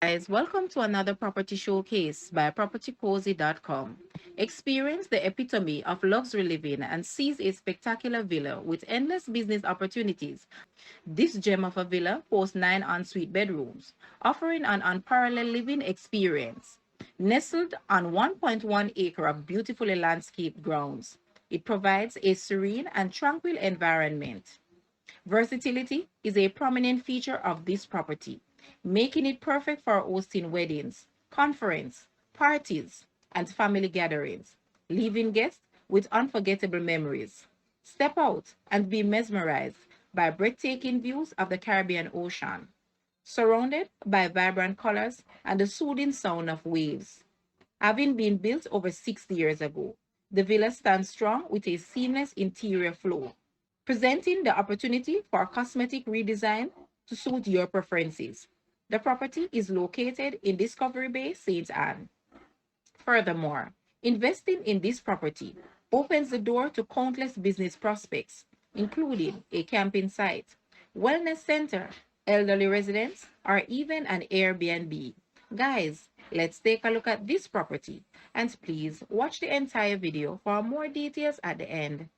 Guys, welcome to another property showcase by propertycozy.com. Experience the epitome of luxury living and seize a spectacular villa with endless business opportunities. This gem of a villa boasts 9 ensuite bedrooms, offering an unparalleled living experience. Nestled on 1.1 acre of beautifully landscaped grounds, it provides a serene and tranquil environment. Versatility is a prominent feature of this property, making it perfect for hosting weddings, conference, parties, and family gatherings, leaving guests with unforgettable memories. Step out and be mesmerized by breathtaking views of the Caribbean Ocean, surrounded by vibrant colors and the soothing sound of waves. Having been built over 60 years ago, the villa stands strong with a seamless interior flow, presenting the opportunity for cosmetic redesign to suit your preferences. The property is located in Discovery Bay, St. Anne. Furthermore, investing in this property opens the door to countless business prospects, including a camping site, wellness center, elderly residence, or even an Airbnb. Guys, let's take a look at this property and please watch the entire video for more details at the end.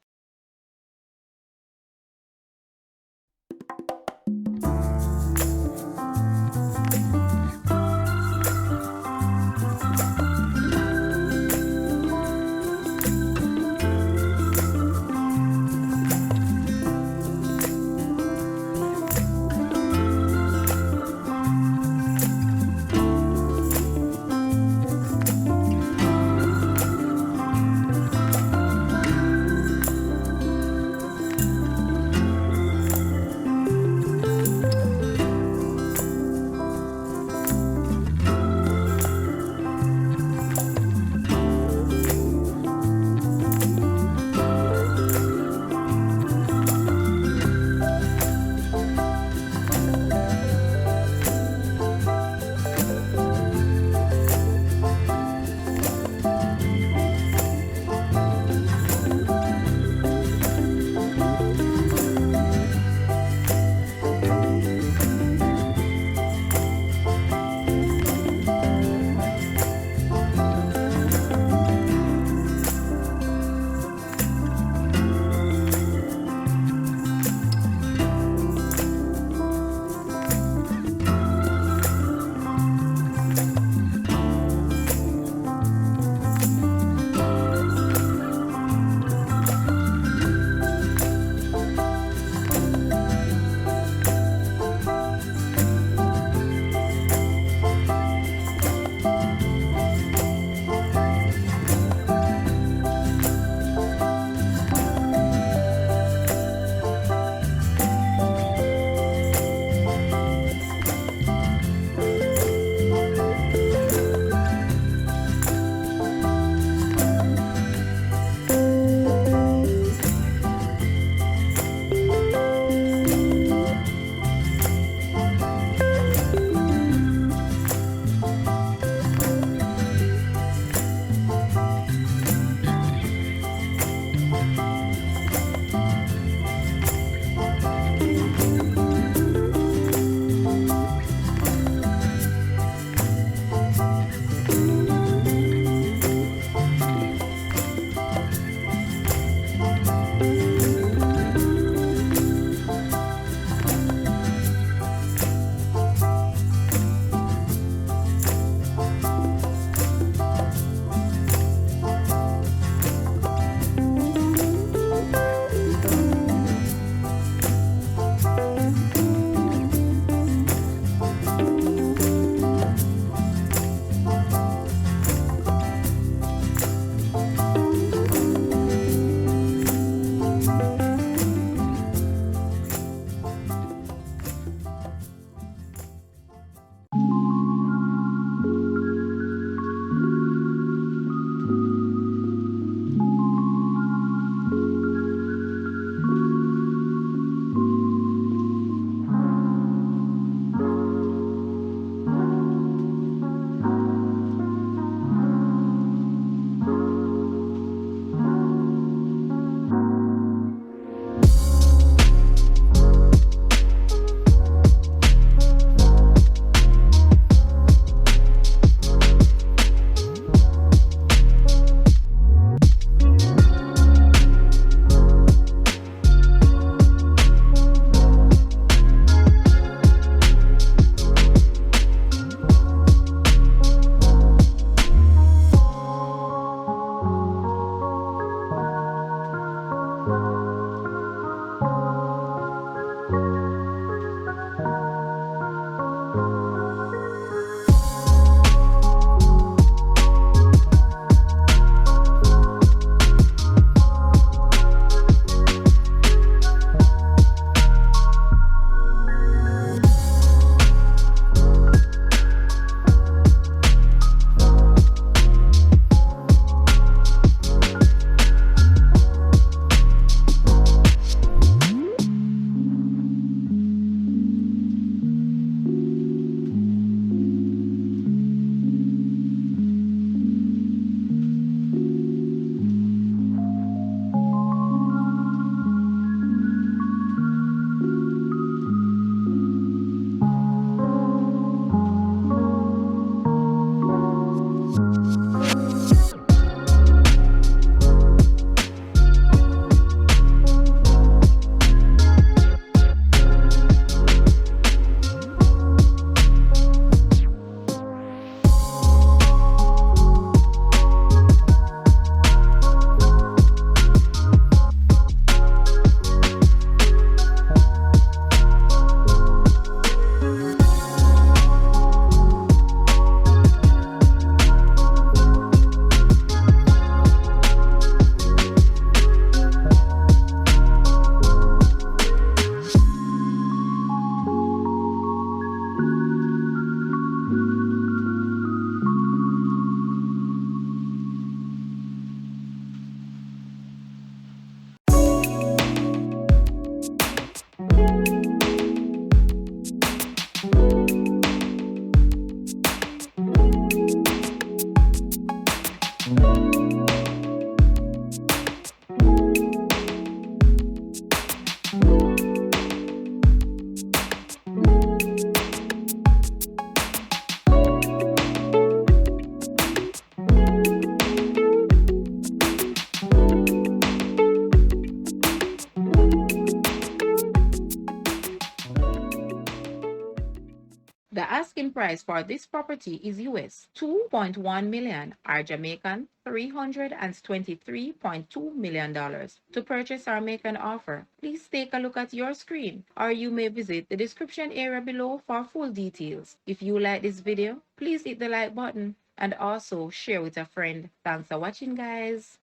asking price for this property is US 2.1 million or Jamaican $323.2 million. To purchase or make an offer, please take a look at your screen or you may visit the description area below for full details. If you like this video, please hit the like button and also share with a friend. Thanks for watching, guys.